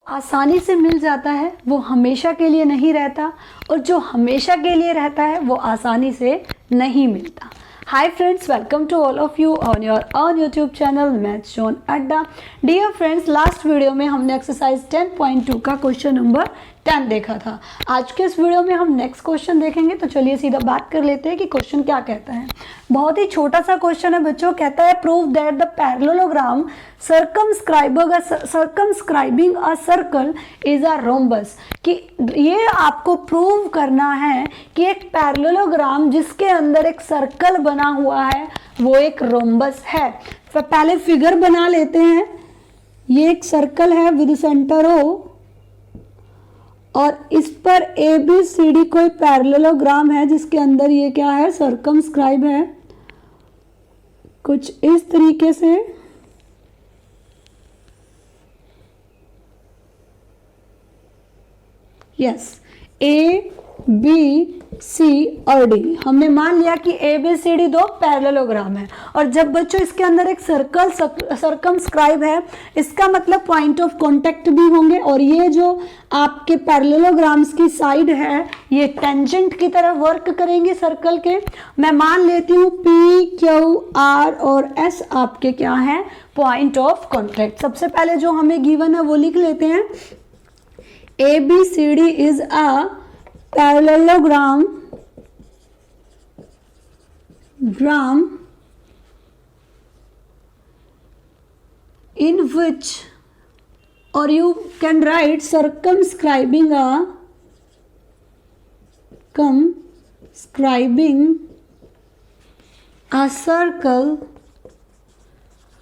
आसानी से मिल जाता है वो हमेशा के लिए नहीं रहता, और जो हमेशा के लिए रहता है वो आसानी से नहीं मिलता। Hi friends, welcome to all of you on your own YouTube channel Maths Zone अड्डा। Dear friends, लास्ट वीडियो में हमने एक्सरसाइज 10.2 का क्वेश्चन नंबर 10 देखा था। आज के इस वीडियो में हम नेक्स्ट क्वेश्चन देखेंगे। तो चलिए सीधा बात कर लेते हैं कि क्वेश्चन क्या कहता है। बहुत ही छोटा सा क्वेश्चन है बच्चों। कहता है prove that the parallelogram circumscribing a circle is a rhombus, कि ये आपको प्रूव करना है कि एक पैरेललोग्राम जिसके अंदर एक सर्कल बना हुआ है वो एक रोम्बस है। तो पहले फिगर बना लेते हैं। ये एक सर्कल है विद सेंटर O, और इस पर ABCD कोई पैरेललोग्राम है जिसके अंदर ये क्या है, सर्कमस्क्राइब है कुछ इस तरीके से। यस, ABC और D। हमने मान लिया कि ABCD दो पैरेललोग्राम है, और जब बच्चों इसके अंदर एक सर्कल सर्कमस्क्राइब है, इसका मतलब पॉइंट ऑफ कांटेक्ट भी होंगे, और ये जो आपके पैरेललोग्राम्स की साइड है ये टेंजेंट की तरह वर्क करेंगे सर्कल के। मैं मान लेती हूँ P, Q, R और S आपके क्या है, पॉइंट ऑफ कांटेक्ट। सबसे पहले जो हमें गिवन है वो लिख लेते हैं। ABCD is a parallelogram in which, or you can write circumscribing a circle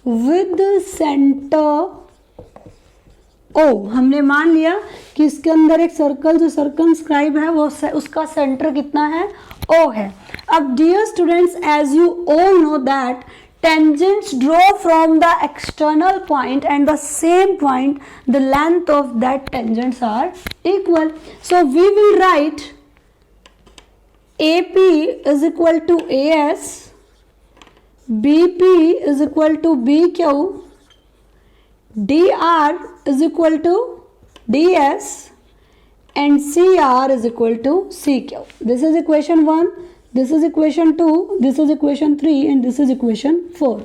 with the center O। हमने मान लिया कि इसके अंदर एक सर्कल जो सर्कमस्क्राइब है वो उसका सेंटर कितना है, O है। अब dear students, as you all know that tangents draw from the external point and the same point, the length of that tangents are equal. So we will write AP is equal to AS, BP is equal to BQ, dr is equal to ds, and cr is equal to cq. This is equation 1, this is equation 2, this is equation 3, and this is equation 4.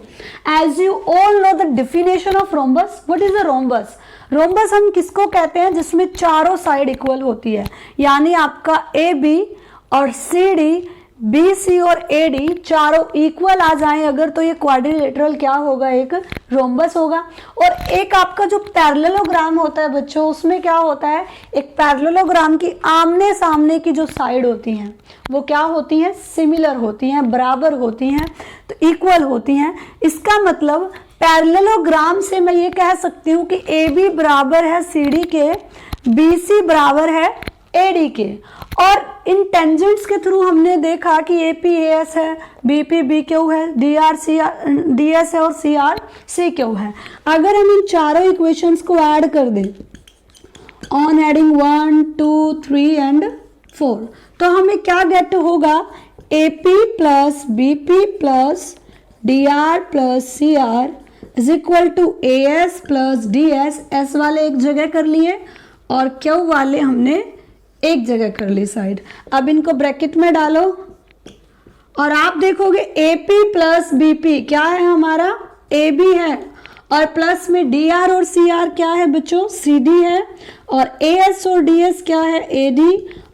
As you all know the definition of rhombus. What is a rhombus? rhombus हम किसको कहते हैं, जिसमें चारों side equal होती है, यानी आपका AB और CD, BC और AD चारों इक्वल आ जाएं अगर, तो ये क्वाड्रिलेटरल क्या होगा, एक रोम्बस होगा। और एक आपका जो पैरेललोग्राम होता है बच्चों, उसमें क्या होता है, एक पैरेललोग्राम की आमने सामने की जो साइड होती हैं वो क्या होती हैं, सिमिलर होती हैं, बराबर होती हैं, तो इक्वल होती हैं। इसका मतलब पैरेललोग्राम से मैं ये कह सकती हूँ कि AB बराबर है CD के, BC बराबर है AD के, और इन टेंजेंट्स के थ्रू हमने देखा कि AP AS है, BP BQ है, DR DS है और CR CQ है। अगर हम इन चारों इक्वेशंस को ऐड कर दें ऑन एडिंग 1 2 3 एंड 4, तो हमें क्या गेट होगा, AP plus BP plus DR plus CR is equal to AS plus DS। S वाले एक जगह कर लिए और Q वाले हमने एक जगह कर ली साइड। अब इनको ब्रैकेट में डालो और आप देखोगे AP प्लस BP क्या है, हमारा AB है, और प्लस में DR और CR क्या है बच्चों, CD है, और AS और DS क्या है, AD,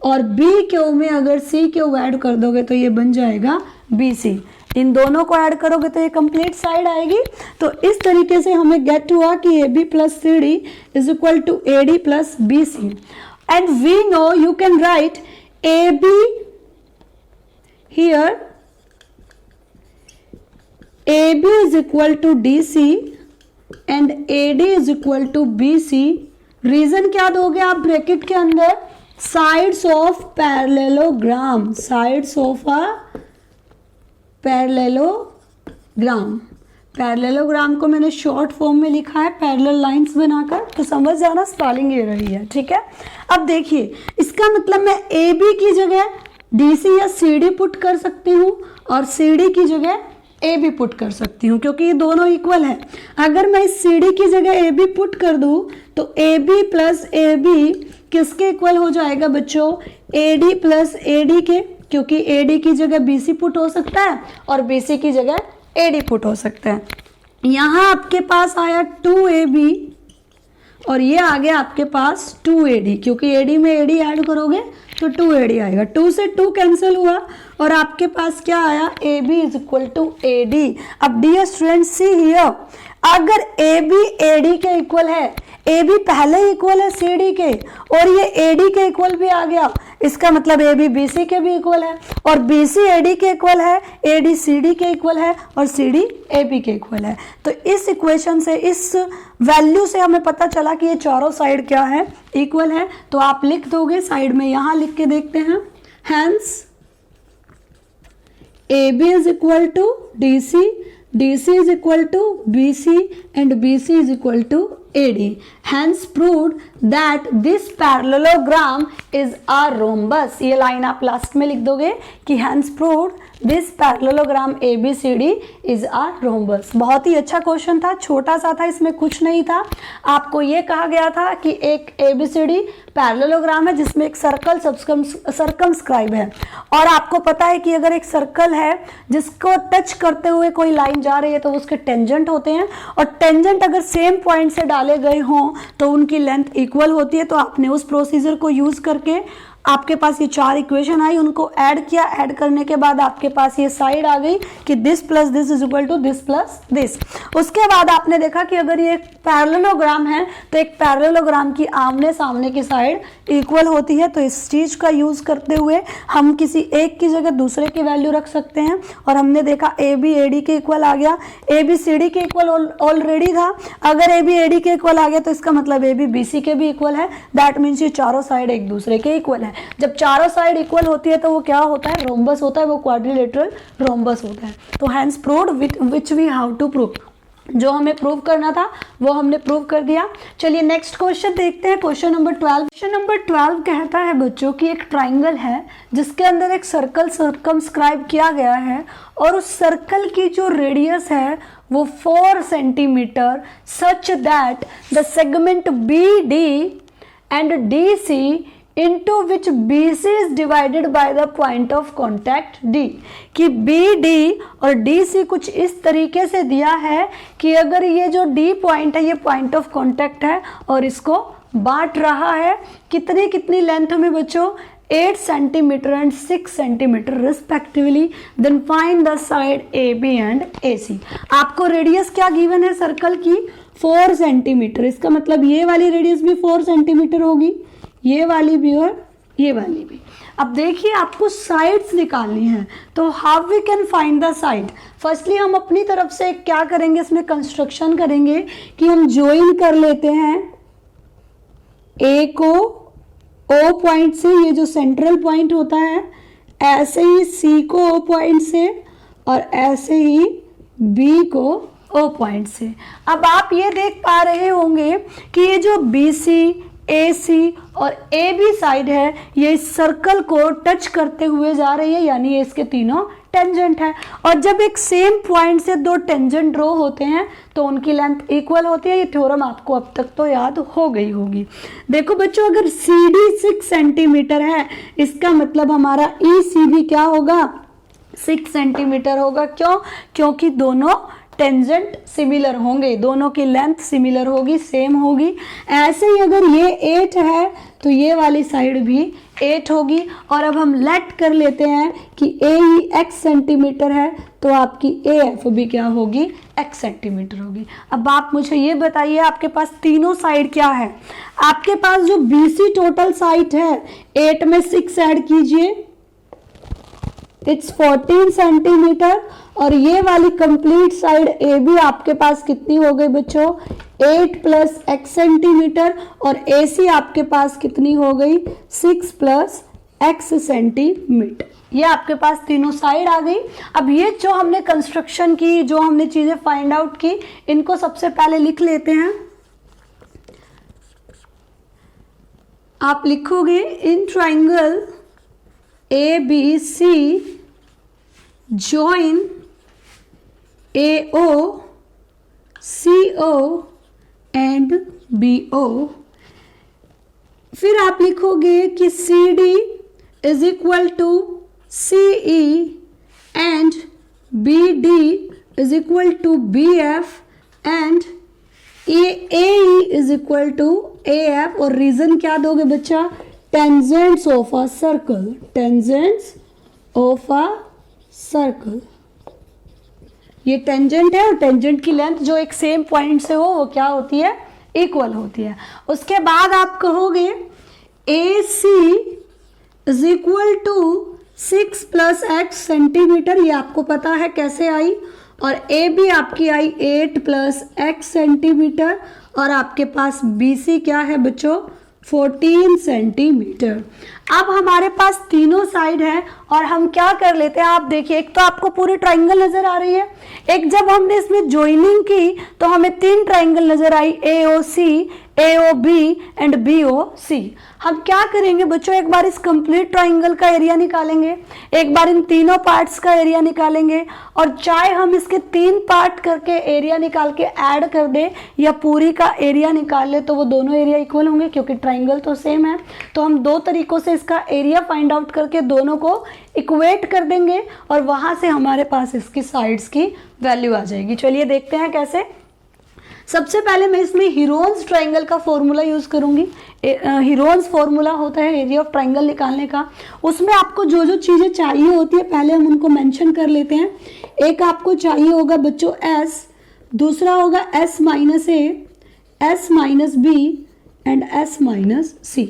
और BQ में अगर CQ ऐड कर दोगे तो ये बन जाएगा BC। इन दोनों को ऐड करोगे तो ये कंप्लीट साइड आएगी। तो इस तरीके से हमें गेट हुआ कि AB plus CD is equal to AD plus BC। And we know you can write AB here, AB is equal to DC and AD is equal to BC। Reason क्या दोगे आप ब्रैकेट के अंदर, sides of parallelogram, sides of a parallelogram. Parallelogram को मैंने short form में लिखा है पैरेलल लाइंस बनाकर, तो समझ जाना स्पेलिंग ये रही है, ठीक है। अब देखिए इसका मतलब मैं AB की जगह DC या CD पुट कर सकती हूँ और CD की जगह ए बी पुट कर सकती हूँ क्योंकि ये दोनों इक्वल है। अगर मैं इस सी डी की जगह ए बी पुट कर दूँ तो A B plus A B किसके इक्वल हो जाएगा बच्चों, A D plus A D के, क्योंकि ए डी की जगह बी सी पुट हो सकता है और बी सी की जगह ए डी पुट हो सकता है। यहाँ आपके पास आया 2ab और ये आ गया आपके पास 2ad, क्योंकि ad में ad ऐड करोगे तो 2ad आएगा। 2 से 2 कैंसिल हुआ और आपके पास क्या आया, ab is equal to ad। अब डियर स्टूडेंट्स सी हियर, अगर ab ad के इक्वल है, ab पहले इक्वल है cd के और ये ad के इक्वल भी आ गया, इसका मतलब ab bc के भी इक्वल है और bc ad के इक्वल है, ad cd के इक्वल है और cd ab के इक्वल है। तो इस इक्वेशन से, इस वैल्यू से हमें पता चला कि ये चारों साइड क्या है, इक्वल है। तो आप लिख दोगे साइड में, यहां लिख के देखते हैं, hence AB is equal to DC, DC is equal to BC and BC is equal to AD. Hence proved that this parallelogram is a rhombus. ये लाइन आप लास्ट में लिख दोगे कि hence proved this parallelogram ABCD is a rhombus। बहुत ही अच्छा question था, छोटा सा था, इसमें कुछ नहीं था। आपको ये कहा गया था कि एक ABCD पैरेललोग्राम है जिसमें एक सर्कल सर्कमस्क्राइब है और आपको पता है कि अगर एक सर्कल है जिसको टच करते हुए कोई लाइन जा रही है तो उसके टेंजेंट होते हैं और टेंजेंट अगर सेम पॉइंट से डाले गए हों तो उनकी लेंथ इक्वल होती है। तो आपने उस प्रोसीजर को यूज करके आपके पास ये चार इक्वेशन आई, उनको ऐड किया, ऐड करने के बाद आपके पास ये साइड आ गई कि this plus this is equal to this plus this. उसके बाद आपने देखा कि अगर ये पैरेललोग्राम है तो एक पैरेललोग्राम की आमने सामने की साइड इक्वल होती है। तो इस चीज का यूज करते हुए हम किसी एक की जगह दूसरे की वैल्यू रख सकते हैं और हमने देखा ए बी ए डी के इक्वल आ गया, ए बी सी डी के इक्वल ऑलरेडी था। अगर ए बी ए डी के इक्वल आ गया तो इसका मतलब ए बी बी सी के भी इक्वल है, दैट मीन्स ये चारों साइड एक दूसरे के इक्वल है। जब चारों साइड इक्वल होती है तो वो क्या होता है, रोम्बस होता है, वो क्वाड्रिलेटरल रोम्बस होता है। तो hence proved which we have to prove, जो हमें प्रूव करना था वो हमने प्रूव कर दिया। चलिए नेक्स्ट क्वेश्चन देखते हैं, क्वेश्चन नंबर 12। क्वेश्चन नंबर 12 कहता है बच्चों कि एक ट्राइंगल है जिसके अंदर एक सर्कल सर्कमस्क्राइब किया गया है और उस सर्कल की जो रेडियस है वो 4 centimetre, such that the segment B D and D C into which BC is divided by the point of contact D, कि BD और DC कुछ इस तरीके से दिया है कि अगर ये जो D पॉइंट है ये पॉइंट ऑफ कांटेक्ट है और इसको बांट रहा है कितनी कितनी लेंथ में बच्चों, 8 centimetre and 6 centimetre respectively. Then find the side AB and AC। आपको रेडियस क्या गिवन है सर्कल की, 4 सेंटीमीटर, इसका मतलब ये वाली रेडियस भी 4 सेंटीमीटर होगी, ये वाली भी और ये वाली भी। अब देखिए आपको साइड्स निकालनी है, तो how we can find the side. Firstly हम अपनी तरफ से क्या करेंगे, इसमें कंस्ट्रक्शन करेंगे कि हम ज्वाइन कर लेते हैं ए को ओ पॉइंट से, ये जो सेंट्रल पॉइंट होता है, ऐसे ही सी को ओ पॉइंट से और ऐसे ही बी को ओ पॉइंट से। अब आप ये देख पा रहे होंगे कि ये जो बी सी, ए सी और ए बी साइड है ये इस सर्कल को टच करते हुए जा रही है, यानी ये इसके तीनों टेंजेंट है। और जब एक सेम पॉइंट से दो टेंजेंट ड्रॉ होते हैं तो उनकी लेंथ इक्वल होती है। ये थ्योरम आपको अब तक तो याद हो गई होगी। देखो बच्चों, अगर सी डी 6 सेंटीमीटर है इसका मतलब हमारा ई सी भी क्या होगा, 6 सेंटीमीटर होगा। क्यों? क्योंकि दोनों टेंजेंट सिमिलर होंगे, दोनों की लेंथ सिमिलर होगी, सेम होगी। ऐसे ही अगर ये 8 है तो ये वाली साइड भी 8 होगी। और अब हम लेट कर लेते हैं कि ए ही x सेंटीमीटर है तो आपकी ए एफ भी क्या होगी, x सेंटीमीटर होगी। अब आप मुझे ये बताइए आपके पास तीनों साइड क्या है। आपके पास जो BC टोटल साइड है 8 में 6 ऐड कीजिए, इट्स 14 सेंटीमीटर। और ये वाली कंप्लीट साइड ए बी आपके पास कितनी हो गई बच्चों, 8 प्लस x सेंटीमीटर। और ए सी आपके पास कितनी हो गई, 6 प्लस x सेंटीमीटर। ये आपके पास तीनों साइड आ गई। अब ये जो हमने कंस्ट्रक्शन की, जो हमने चीजें फाइंड आउट की, इनको सबसे पहले लिख लेते हैं। आप लिखोगे in triangle A B C join AO, CO and BO। फिर आप लिखोगे कि CD is equal to CE and BD is equal to BF and AE is equal to AF। और रीजन क्या दोगे बच्चा? Tangents of a circle, tangents of a circle. ये tangent है और टेंजेंट की लेंथ जो एक सेम पॉइंट से हो वो क्या होती है? इक्वल होती है। उसके बाद आप कहोगे AC is equal to 6 plus x centimetre, ये आपको पता है कैसे आई, और AB आपकी आई 8 प्लस x सेंटीमीटर, और आपके पास BC क्या है बच्चों? 14 सेंटीमीटर। अब हमारे पास तीनों साइड है और हम क्या कर लेते हैं, आप देखिए, एक तो आपको पूरी ट्राइंगल नजर आ रही है, एक जब हमने इसमें ज्वाइनिंग की तो हमें 3 ट्राइंगल नजर आई, AOC, AOB एंड BOC। हम क्या करेंगे बच्चों, एक बार इस कंप्लीट ट्राइंगल का एरिया निकालेंगे, एक बार इन तीनों पार्ट्स का एरिया निकालेंगे, और चाहे हम इसके 3 पार्ट करके एरिया निकाल के ऐड कर दें या पूरी का एरिया निकाल ले तो वो दोनों एरिया इक्वल होंगे क्योंकि ट्राइंगल तो सेम है। तो हम 2 तरीकों से इसका एरिया फाइंड आउट करके दोनों को इक्वेट कर देंगे और वहां से हमारे पास इसकी साइड्स की वैल्यू आ जाएगी। चलिए देखते हैं कैसे। सबसे पहले मैं इसमें हीरोन्स ट्राइंगल का फॉर्मूला यूज करूंगी। हीरोन्स फॉर्मूला होता है एरिया ऑफ ट्राइंगल निकालने का। उसमें आपको जो जो चीजें चाहिए होती है पहले हम उनको मेंशन कर लेते हैं। एक आपको चाहिए होगा बच्चों S, दूसरा होगा S minus A, S minus B and S minus C।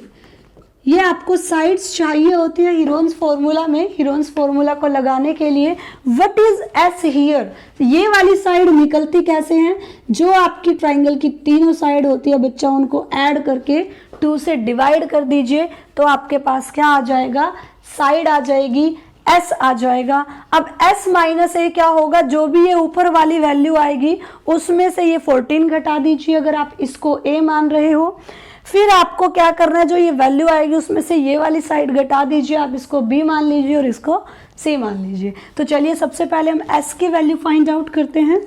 ये आपको साइड्स चाहिए होती है हीरोन्स फॉर्मूला में। हीरोन्स फॉर्मूला को लगाने के लिए व्हाट इज एस हियर, ये वाली साइड निकलती कैसे हैं, जो आपकी ट्राइंगल की तीनों साइड होती है बच्चा उनको ऐड करके 2 से डिवाइड कर दीजिए तो आपके पास क्या आ जाएगा, साइड आ जाएगी, S आ जाएगा। अब S माइनस A क्या होगा, जो भी ये ऊपर वाली वैल्यू आएगी उसमें से ये 14 घटा दीजिए अगर आप इसको A मान रहे हो। फिर आपको क्या करना है, जो ये वैल्यू आएगी उसमें से ये वाली साइड घटा दीजिए, आप इसको B मान लीजिए और इसको C मान लीजिए। तो चलिए सबसे पहले हम S की वैल्यू फाइंड आउट करते हैं।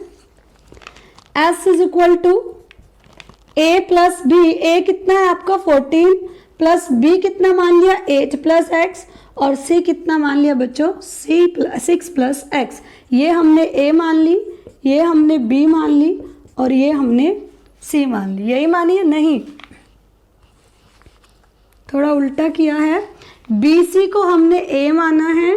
S is equal to A plus B। A कितना है आपका 14 प्लस B कितना मान लिया 8 प्लस x, और C कितना मान लिया बच्चों 6 प्लस x। ये हमने A मान ली, ये हमने B मान ली और ये हमने C मान ली। यही मानी है? नहीं, थोड़ा उल्टा किया है। BC को हमने A माना है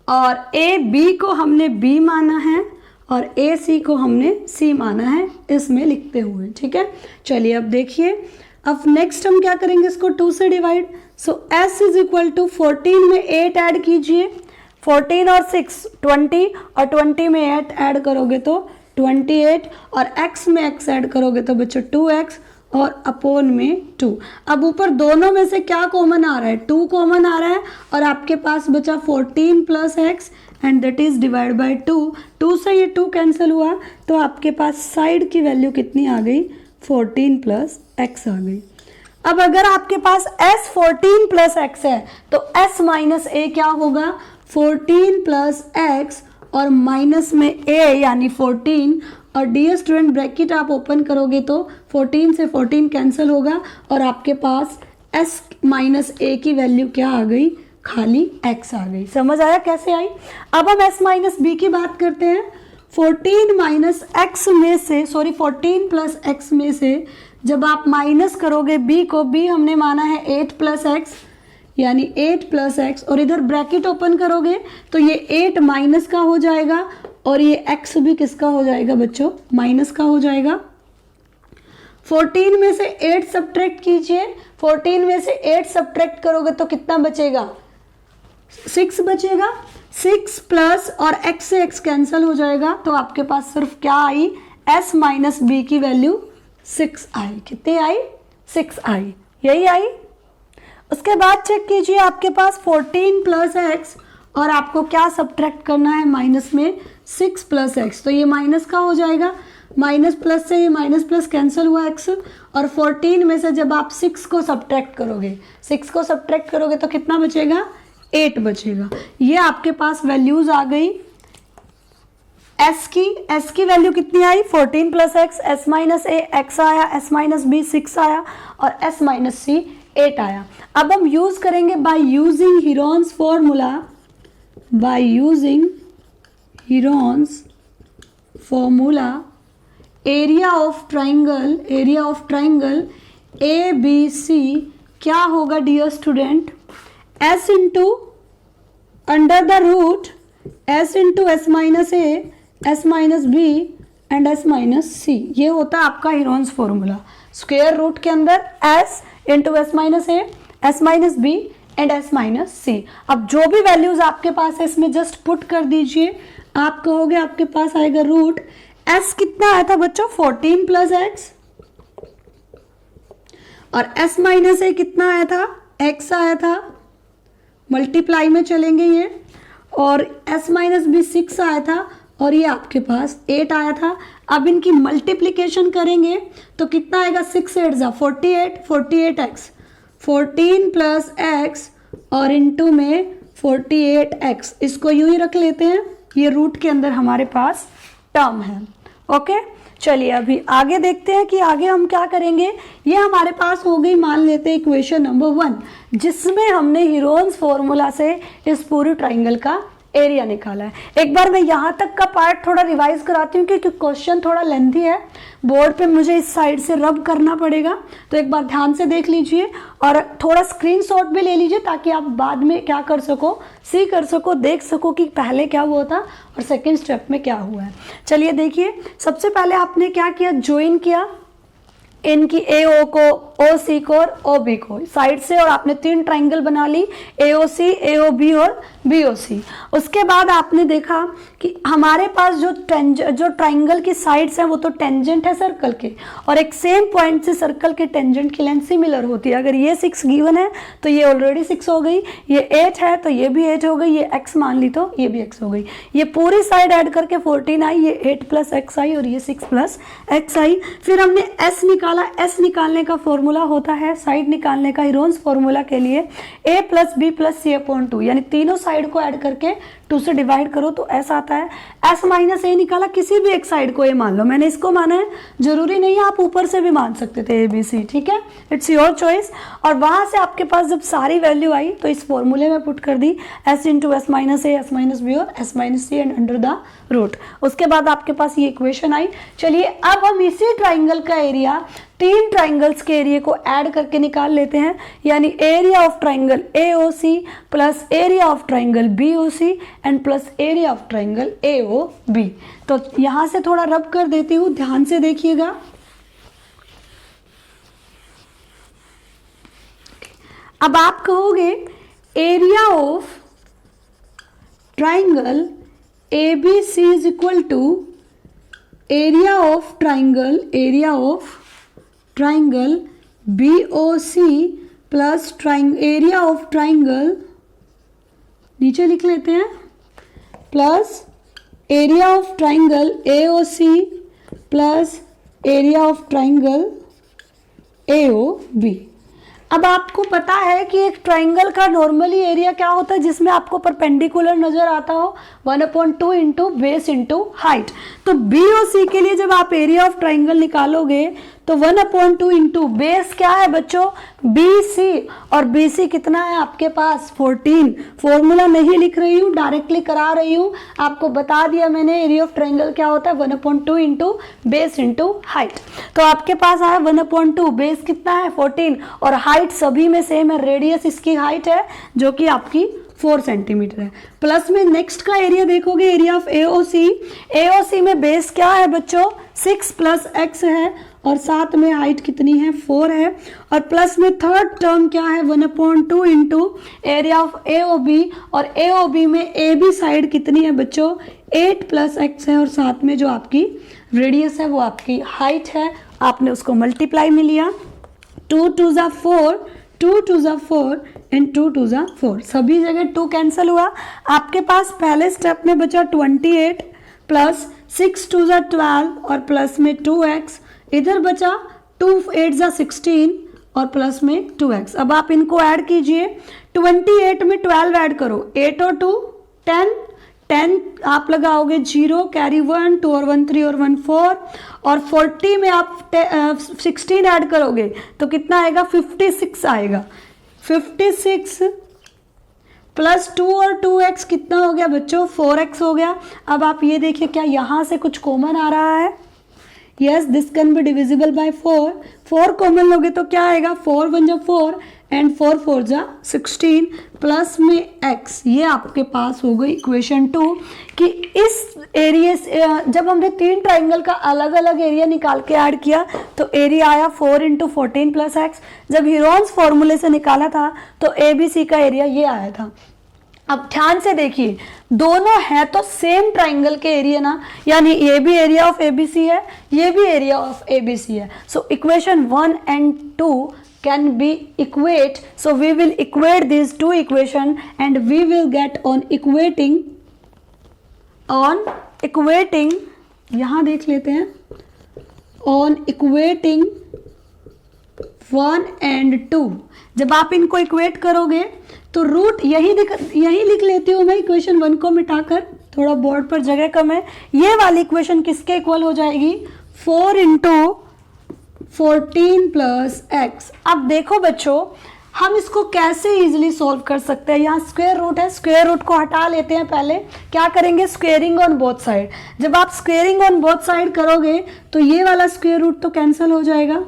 और AB को हमने B माना है और AC को हमने C माना है इसमें लिखते हुए। ठीक है, चलिए अब देखिए। अब नेक्स्ट हम क्या करेंगे, इसको 2 से divide. So S is equal to 14 में 8 ऐड कीजिए, 14 और 6 20 और 20 में 8 ऐड करोगे तो 28 और x में x ऐड करोगे तो बच्चों 2x और अपॉन में 2। अब ऊपर दोनों में से क्या कॉमन आ रहा है, 2 कॉमन आ रहा है और आपके पास बचा 14 plus x and that is divide by 2। 2 से ये 2 कैंसिल हुआ तो आपके पास साइड की वैल्यू कितनी आ गई, 14 प्लस x आ गई। अब अगर आपके पास s 14 प्लस x है तो s माइनस a क्या होगा, 14 प्लस x और माइनस में a यानी 14, और डियर स्टूडेंट ब्रैकेट आप ओपन करोगे तो 14 से 14 कैंसिल होगा और आपके पास s माइनस a की वैल्यू क्या आ गई, खाली x आ गई। समझ आया कैसे आई। अब हम s माइनस b की बात करते हैं। 14 माइनस x में से, सॉरी 14 प्लस x में से जब आप माइनस करोगे b को, b हमने माना है 8 प्लस x यानी 8 प्लस एक्स, और इधर ब्रैकेट ओपन करोगे तो ये 8 माइनस का हो जाएगा और ये x भी किसका हो जाएगा बच्चों, माइनस का हो जाएगा। 14 में से 8 सब्ट्रैक्ट कीजिए, 14 में से 8 सब्ट्रैक्ट करोगे तो कितना बचेगा, 6 बचेगा। 6 प्लस और x से x कैंसिल हो जाएगा तो आपके पास सिर्फ क्या आई, s माइनस b की वैल्यू 6 आई। कितनी आई, 6 आई, यही आई। उसके बाद चेक कीजिए आपके पास 14 प्लस एक्स और आपको क्या सब्ट्रैक्ट करना है, माइनस में 6 प्लस एक्स, तो ये माइनस का हो जाएगा। माइनस प्लस से ये माइनस प्लस कैंसिल हुआ एक्स, और 14 में से जब आप 6 को सब्ट्रैक्ट करोगे, 6 को सब्ट्रैक्ट करोगे तो कितना बचेगा, 8 बचेगा। ये आपके पास वैल्यूज आ गई एस की वैल्यू कितनी आई 14 प्लस एक्स, एस माइनस ए एक्स आया, एस माइनस बी 6 आया और एस माइनस सी 8 आया। अब हम यूज करेंगे by using Heron's formula, by using Heron's formula area of triangle A B C क्या होगा dear student, S into under the root S into S minus A, S minus B and S minus C, ये होता है आपका Heron's formula. Square root के अंदर S into S minus A, S minus B and S minus C. अब जो भी values आपके पास है इसमें जस्ट पुट कर दीजिए। आप कहोगे आपके पास आएगा रूट एस कितना आया था बच्चों 14 प्लस एक्स और एस माइनस ए कितना आया था एक्स आया था, मल्टीप्लाई में चलेंगे ये, और एस माइनस बी 6 आया था और ये आपके पास 8 आया था। अब इनकी मल्टीप्लिकेशन करेंगे तो कितना आएगा 6 8 जा 48 एक्स, 14 प्लस एक्स और इनटू में 48 एक्स, इसको यूं ही रख लेते हैं, ये रूट के अंदर हमारे पास टर्म है। ओके चलिए अभी आगे देखते हैं कि आगे हम क्या करेंगे। ये हमारे पास हो गई मान लेते हैं इक्वेशन नंबर 1, जिसमें हमने हीरोन्स फॉर्मूला से इस पूरे ट्राइंगल का एरिया निकाला है। एक बार मैं यहाँ तक का पार्ट थोड़ा रिवाइज कराती हूँ क्योंकि क्वेश्चन थोड़ा लेंथी है, बोर्ड पे मुझे इस साइड से रब करना पड़ेगा, तो एक बार ध्यान से देख लीजिए और थोड़ा स्क्रीनशॉट भी ले लीजिए ताकि आप बाद में क्या कर सको, सी कर सको, देख सको कि पहले क्या हुआ था और सेकेंड स्टेप में क्या हुआ है। चलिए देखिए, सबसे पहले आपने क्या किया, ज्वाइन किया इनकी ए ओ को, ओ सी को और ओ बी को साइड से, और आपने 3 ट्राइंगल बना ली, ए ओ सी, ए ओ बी और बी ओ सी। उसके बाद आपने देखा कि हमारे पास जो ट्राइंगल की साइड्स हैं वो तो टेंजेंट है सर्कल के, और एक सेम पॉइंट से सर्कल के टेंजेंट की लेंथ सिमिलर होती है। अगर ये 6 गिवन है तो ये ऑलरेडी 6 हो गई, ये 8 है तो ये भी 8 हो गई, ये x मान ली तो ये भी x हो गई, ये पूरी साइड ऐड करके 14 आई, ये 8 प्लस एक्स आई और ये 6 प्लस एक्स आई। फिर हमने s निकाला, s निकालने का फॉर्मूला होता है साइड निकालने का हीरोन्स फॉर्मूला के लिए a plus B plus C upon 2, यानी तीनों साइड को ऐड करके 2 से डिवाइड करो तो ऐसा आता है। s माइनस ए निकाला, किसी भी एक साइड को ए मान लो, मैंने इसको माना है, जरूरी नहीं है आप ऊपर से भी मान सकते थे ए बी सी, ठीक है, इट्स योर चॉइस। और वहां से आपके पास जब सारी वैल्यू आई तो इस फॉर्मूले में पुट कर दी s into S minus A, S minus B और S minus C and under the root. उसके बाद आपके पास ये इक्वेशन आई। चलिए अब हम इसी ट्राइंगल का एरिया 3 ट्राइंगल्स के एरिया को ऐड करके निकाल लेते हैं, यानी area of triangle AOC plus area of triangle BOC and plus area of triangle AOB। तो यहां से थोड़ा रब कर देती हूं, ध्यान से देखिएगा। अब आप कहोगे area of triangle ABC is equal to area of triangle BOC plus area of triangle, नीचे लिख लेते हैं, plus area of triangle AOC plus area of triangle AOB। अब आपको पता है कि एक ट्राइंगल का नॉर्मली एरिया क्या होता है, जिसमें आपको परपेंडिकुलर नजर आता हो 1/2 इंटू बेस इंटू हाइट। तो BOC के लिए जब आप एरिया ऑफ ट्राइंगल निकालोगे तो 1/2 इंटू बेस क्या है बच्चों BC, और BC कितना है आपके पास 14। फॉर्मूला नहीं लिख रही हूँ, डायरेक्टली करा रही हूँ, आपको बता दिया मैंने एरिया ऑफ ट्राइंगल क्या होता है 1/2 इंटू बेस इंटू हाइट। तो आपके पास आया 1/2, बेस कितना है 14 और हाइट सभी में सेम है, रेडियस इसकी हाइट है जो कि आपकी 4 सेंटीमीटर है। प्लस में नेक्स्ट का एरिया देखोगे एरिया ऑफ AOC में बेस क्या है बच्चों 6 प्लस एक्स है और साथ में हाइट कितनी है 4 है, और प्लस में थर्ड टर्म क्या है 1/2 इंटू एरिया ऑफ AOB, और AOB में AB साइड कितनी है बच्चों 8 प्लस एक्स है और साथ में जो आपकी रेडियस है वो आपकी हाइट है, आपने उसको मल्टीप्लाई में लिया, 2 2 जा 4, 2 2 जा 4 एंड 2 2 जा 4, सभी जगह 2 कैंसिल हुआ। आपके पास पहले स्टेप में बचा 28 प्लस 6 2 जा 12 और प्लस में 2x, इधर बचा 2 8 जा 16 और प्लस में 2x। अब आप इनको ऐड कीजिए, 28 में 12 ऐड करो, 8 और 2 10, 10 आप लगाओगे 0, कैरी 1, 2 और 1 3 और 1 4, और 40 में आप 16 ऐड करोगे तो कितना आएगा, 56 आएगा। 56 प्लस 2 और 2x कितना हो गया बच्चों, 4x हो गया। अब आप ये देखिए क्या यहाँ से कुछ कॉमन आ रहा है, yes this can be divisible by 4, 4 common लोगे तो क्या आएगा, 4 1 जा 4 एंड 4 4 जा 16 प्लस में x। ये आपके पास हो गई इक्वेशन 2 कि इस एरिया से जब हमने 3 ट्राइंगल का अलग अलग एरिया निकाल के ऐड किया तो एरिया आया 4 × 14 प्लस x। जब हीरोन्स फॉर्मूले से निकाला था तो ABC का एरिया ये आया था। अब ध्यान से देखिए, दोनों है तो सेम ट्राइंगल के एरिया ना, यानी ये भी एरिया ऑफ ABC है, ये भी एरिया ऑफ ABC है। So equation 1 and 2 can be equate, so we will equate these two equation and we will get on equating यहाँ देख लेते हैं, on equating 1 and 2। जब आप इनको इक्वेट करोगे तो रूट यही लिख लेती हूँ मैं इक्वेशन 1 को मिटाकर, थोड़ा बोर्ड पर जगह कम है। ये वाली इक्वेशन किसके इक्वल हो जाएगी, 4 × 14 प्लस x। अब देखो बच्चों, हम इसको कैसे इजीली सॉल्व कर सकते हैं। यहाँ स्क्वायर रूट है, स्क्वायर रूट को हटा लेते हैं। पहले क्या करेंगे, स्क्वेयरिंग ऑन बोथ साइड। जब आप स्क्वेयरिंग ऑन बोथ साइड करोगे तो ये वाला स्क्वायर रूट तो कैंसिल हो जाएगा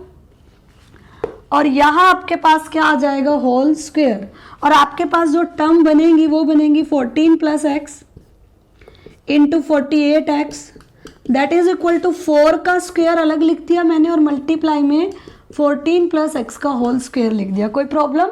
और यहाँ आपके पास क्या आ जाएगा, होल स्क्वायर। और आपके पास जो टर्म बनेगी वो बनेगी 14 plus x into 48x, that is equal to 4 का स्क्वायर अलग लिख दिया मैंने और मल्टीप्लाई में 14 प्लस x का होल स्क्वायर लिख दिया। कोई प्रॉब्लम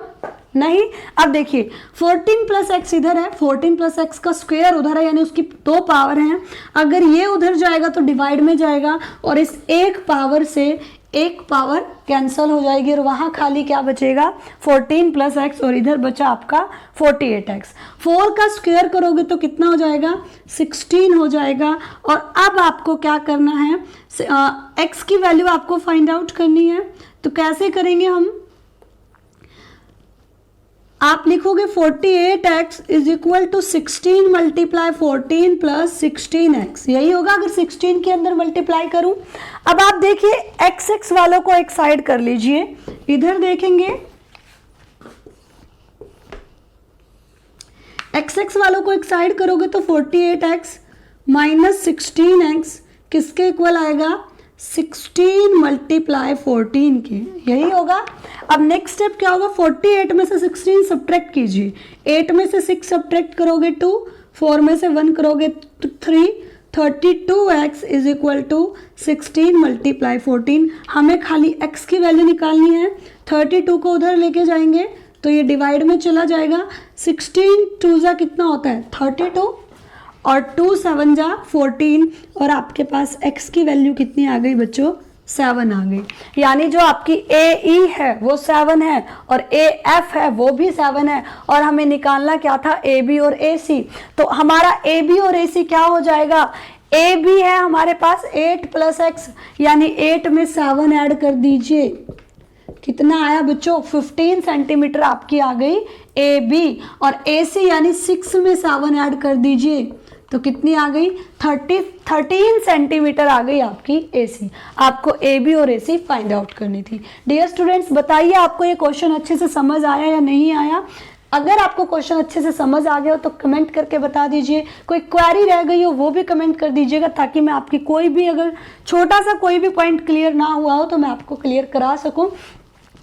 नहीं। अब देखिए 14 प्लस एक्स इधर है, 14 प्लस एक्स का स्क्वायर उधर है, यानी उसकी 2 पावर हैं। अगर ये उधर जाएगा तो डिवाइड में जाएगा और इस एक पावर से एक पावर कैंसल हो जाएगी और वहाँ खाली क्या बचेगा, 14 प्लस एक्स, और इधर बचा आपका 48x। 4 का स्क्वायर करोगे तो कितना हो जाएगा, 16 हो जाएगा। और अब आपको क्या करना है, x की वैल्यू आपको फाइंड आउट करनी है। तो कैसे करेंगे हम, आप लिखोगे 48x is equal to 16 multiply 14 plus 16x, यही होगा अगर 16 के अंदर मल्टीप्लाई करूं। अब आप देखिए x वालों को एक साइड कर लीजिए, इधर देखेंगे x वालों को एक साइड करोगे तो 48x माइनस 16x किसके इक्वल आएगा, 16 मल्टीप्लाई 14 के, यही होगा। अब नेक्स्ट स्टेप क्या होगा, 48 में से 16 सब्ट्रैक्ट कीजिए, 8 में से 6 सब्ट्रैक्ट करोगे 2, 4 में से 1 करोगे 3, 32x is equal to 16 multiply 14। हमें खाली x की वैल्यू निकालनी है, 32 को उधर लेके जाएंगे तो ये डिवाइड में चला जाएगा। 16 2 जा कितना होता है 32 और 2 7 जा 14 और आपके पास x की वैल्यू कितनी आ गई बच्चों, 7 आ गई। यानी जो आपकी AE है वो 7 है और AF है वो भी 7 है और हमें निकालना क्या था, AB और AC। तो हमारा AB और AC क्या हो जाएगा, AB है हमारे पास 8 प्लस x, यानी 8 में 7 ऐड कर दीजिए, कितना आया बच्चों, 15 सेंटीमीटर आपकी आ गई AB। और AC यानी 6 में 7 ऐड कर दीजिए तो कितनी आ गई, 13 सेंटीमीटर आ गई आपकी AC। आपको AB और AC फाइंड आउट करनी थी। डियर स्टूडेंट्स, बताइए आपको ये क्वेश्चन अच्छे से समझ आया या नहीं आया। अगर आपको क्वेश्चन अच्छे से समझ आ गया हो तो कमेंट करके बता दीजिए, कोई क्वेरी रह गई हो वो भी कमेंट कर दीजिएगा, ताकि मैं आपकी कोई भी अगर छोटा सा कोई भी पॉइंट क्लियर ना हुआ हो तो मैं आपको क्लियर करा सकूं।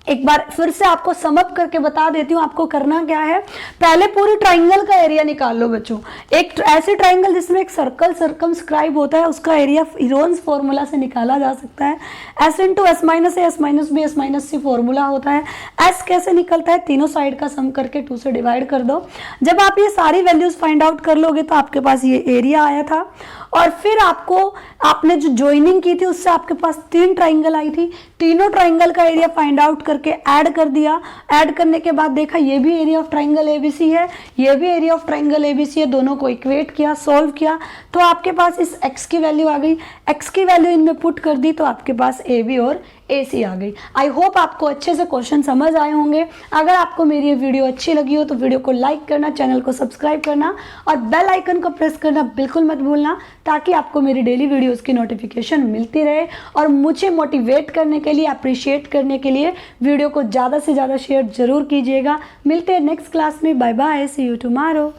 एक बार फिर से आपको समअप करके बता देती हूँ आपको करना क्या है। पहले पूरी ट्राइंगल का एरिया निकाल लो बच्चों। एक ऐसे ट्राइंगल जिसमें एक सर्कल सर्कमस्क्राइब होता है उसका एरिया हीरोन्स फॉर्मूला से निकाला जा सकता है। S into S minus A, S minus B, S minus C formula होता है। S कैसे निकलता है, तीनों साइड का सम करके 2 से डिवाइड कर दो। जब आप ये सारी वैल्यूज फाइंड आउट कर लोगे तो आपके पास ये एरिया आया था और फिर आपने जो ज्वाइनिंग की थी उससे आपके पास 3 ट्राइंगल आई थी। तीनों ट्राइंगल का एरिया फाइंड आउट करके ऐड कर दिया। ऐड करने के बाद देखा ये भी एरिया ऑफ ट्राइंगल ABC है, ये भी एरिया ऑफ ट्राइंगल ABC है, दोनों को इक्वेट किया, सॉल्व किया तो आपके पास इस x की वैल्यू आ गई। x की वैल्यू इनमें पुट कर दी तो आपके पास AB और AC आ गई। आई होप आपको अच्छे से क्वेश्चन समझ आए होंगे। अगर आपको मेरी ये वीडियो अच्छी लगी हो तो वीडियो को लाइक करना, चैनल को सब्सक्राइब करना और बेल आइकन को प्रेस करना बिल्कुल मत भूलना, ताकि आपको मेरी डेली वीडियोस की नोटिफिकेशन मिलती रहे। और मुझे मोटिवेट करने के लिए, अप्रिशिएट करने के लिए वीडियो को ज़्यादा से ज़्यादा शेयर ज़रूर कीजिएगा। मिलते हैं नेक्स्ट क्लास में। Bye bye, see you tomorrow.